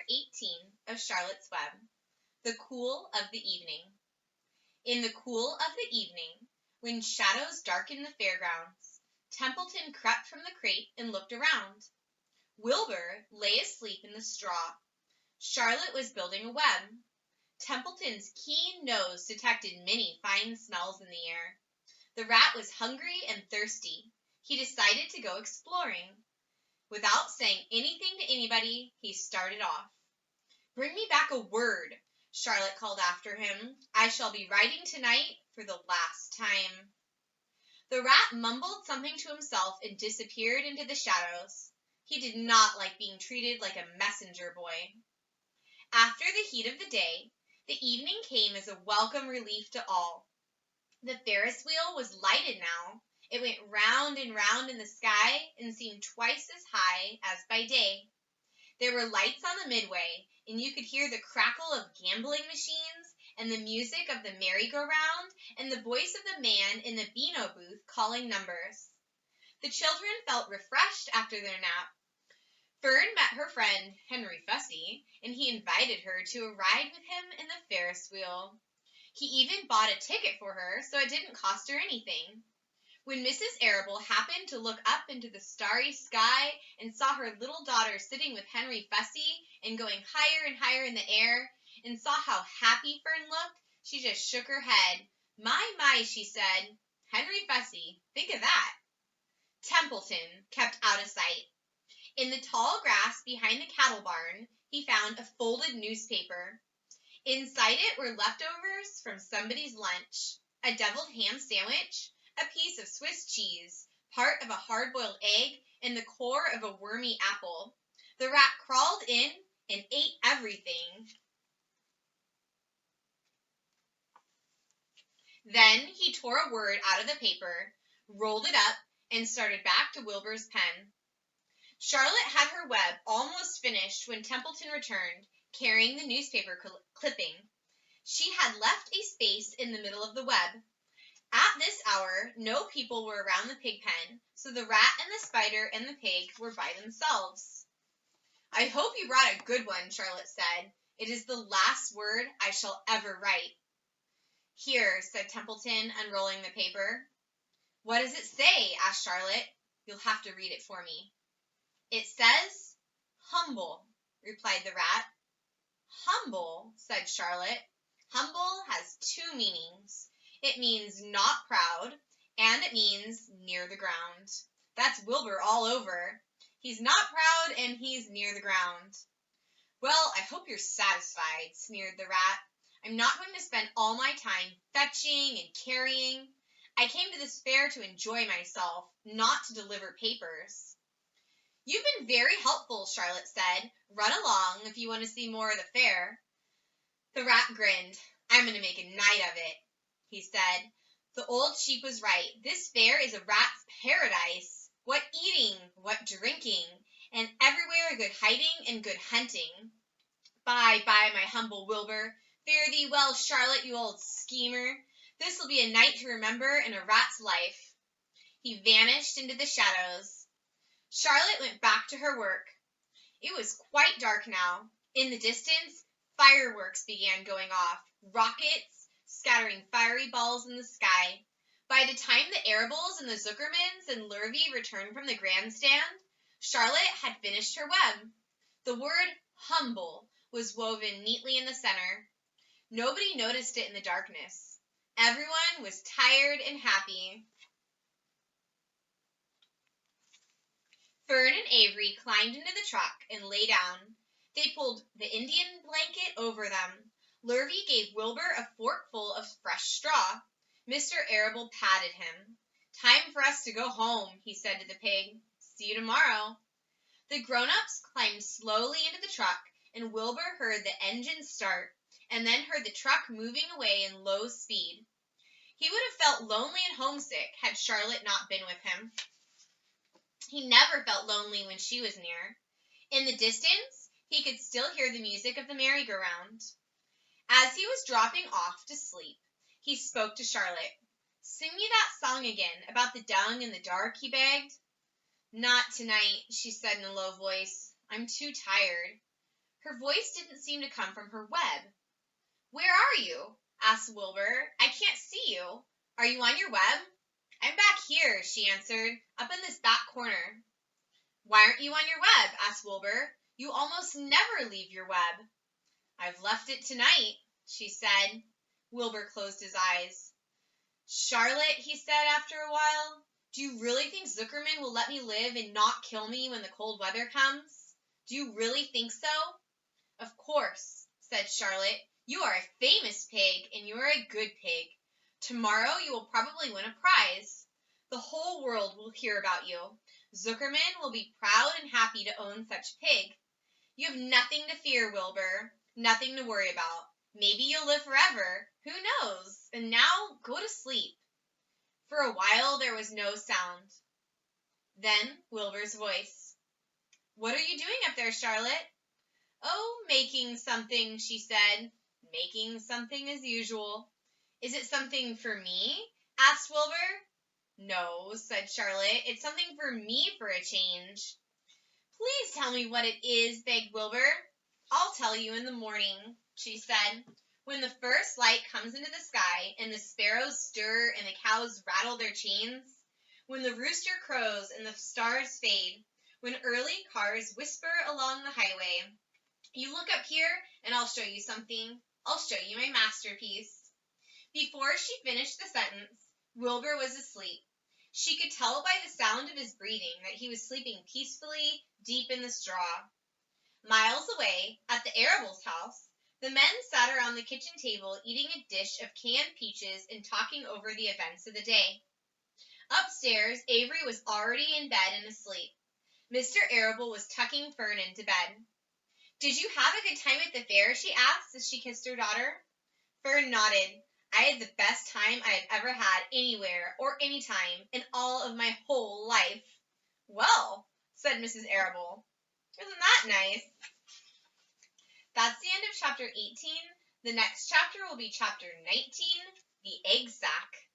18 of Charlotte's Web, The Cool of the Evening. In the cool of the evening, when shadows darkened the fairgrounds, Templeton crept from the crate and looked around. Wilbur lay asleep in the straw. Charlotte was building a web. Templeton's keen nose detected many fine smells in the air. The rat was hungry and thirsty. He decided to go exploring. Without saying anything to anybody, he started off. "Bring me back a word," Charlotte called after him. "I shall be writing tonight for the last time." The rat mumbled something to himself and disappeared into the shadows. He did not like being treated like a messenger boy. After the heat of the day, the evening came as a welcome relief to all. The Ferris wheel was lighted now. It went round and round in the sky and seemed twice as high as by day. There were lights on the midway, and you could hear the crackle of gambling machines and the music of the merry-go-round and the voice of the man in the Beano booth calling numbers. The children felt refreshed after their nap. Fern met her friend, Henry Fussy, and he invited her to a ride with him in the Ferris wheel. He even bought a ticket for her, so it didn't cost her anything. When Mrs. Arable happened to look up into the starry sky and saw her little daughter sitting with Henry Fussy and going higher and higher in the air, and saw how happy Fern looked, she just shook her head. My, she said. Henry Fussy, think of that. Templeton kept out of sight. In the tall grass behind the cattle barn, he found a folded newspaper. Inside it were leftovers from somebody's lunch, a deviled ham sandwich, a piece of Swiss cheese, part of a hard-boiled egg, and the core of a wormy apple. The rat crawled in and ate everything. Then he tore a word out of the paper, rolled it up, and started back to Wilbur's pen. Charlotte had her web almost finished when Templeton returned, carrying the newspaper clipping. She had left a space in the middle of the web. At this hour, no people were around the pig pen, so the rat and the spider and the pig were by themselves. "I hope you brought a good one," Charlotte said. "It is the last word I shall ever write." "Here," said Templeton, unrolling the paper. "What does it say?" asked Charlotte. "You'll have to read it for me." "It says, humble," replied the rat. "Humble," said Charlotte. "Humble has two meanings. It means not proud, and it means near the ground. That's Wilbur all over. He's not proud, and he's near the ground." "Well, I hope you're satisfied," sneered the rat. "I'm not going to spend all my time fetching and carrying. I came to this fair to enjoy myself, not to deliver papers." "You've been very helpful," Charlotte said. "Run along if you want to see more of the fair." The rat grinned. "I'm going to make a night of it," he said. "The old sheep was right. This fair is a rat's paradise. What eating, what drinking, and everywhere good hiding and good hunting. Bye, my humble Wilbur. Fare thee well, Charlotte, you old schemer. This will be a night to remember in a rat's life." He vanished into the shadows. Charlotte went back to her work. It was quite dark now. In the distance, fireworks began going off, rockets scattering fiery balls in the sky. By the time the Arables and the Zuckermans and Lurvy returned from the grandstand, Charlotte had finished her web. The word humble was woven neatly in the center. Nobody noticed it in the darkness. Everyone was tired and happy. Fern and Avery climbed into the truck and lay down. They pulled the Indian blanket over them. Lurvy gave Wilbur a forkful of fresh straw. Mr. Arable patted him. "Time for us to go home," he said to the pig. "See you tomorrow." The grown-ups climbed slowly into the truck, and Wilbur heard the engine start, and then heard the truck moving away in low speed. He would have felt lonely and homesick had Charlotte not been with him. He never felt lonely when she was near. In the distance, he could still hear the music of the merry-go-round. As he was dropping off to sleep, he spoke to Charlotte. "Sing me that song again, about the dung and the dark," he begged. "Not tonight," she said in a low voice. "I'm too tired." Her Her voice didn't seem to come from her web. "Where are you?" asked Wilbur. "I can't see you. Are you on your web?" "I'm back here," she answered, "up in this back corner." "Why aren't you on your web?" asked Wilbur. "You almost never leave your web." "I've left it tonight," she said. Wilbur closed his eyes. "Charlotte," he said after a while, "do you really think Zuckerman will let me live and not kill me when the cold weather comes? Do you really think so?" "Of course," said Charlotte. "You are a famous pig, and you are a good pig. Tomorrow you will probably win a prize. The whole world will hear about you. Zuckerman will be proud and happy to own such a pig. You have nothing to fear, Wilbur, nothing to worry about. Maybe you'll live forever. Who knows? And now go to sleep." For a while there was no sound. Then Wilbur's voice. "What are you doing up there, Charlotte?" "Oh, making something," she said. "Making something as usual." "Is it something for me?" asked Wilbur. "No," said Charlotte. "It's something for me for a change." "Please tell me what it is," begged Wilbur. "I'll tell you in the morning," she said. "When the first light comes into the sky, and the sparrows stir and the cows rattle their chains, when the rooster crows and the stars fade, when early cars whisper along the highway, you look up here and I'll show you something. I'll show you my masterpiece." Before she finished the sentence, Wilbur was asleep. She could tell by the sound of his breathing that he was sleeping peacefully deep in the straw. Miles away, at the Arables' house, the men sat around the kitchen table eating a dish of canned peaches and talking over the events of the day. Upstairs, Avery was already in bed and asleep. Mr. Arable was tucking Fern into bed. "Did you have a good time at the fair?" she asked as she kissed her daughter. Fern nodded. "I had the best time I have ever had anywhere or anytime in all of my whole life." "Well," said Mrs. Arable, "isn't that nice?" That's the end of chapter 18. The next chapter will be chapter 19, The Egg Sack.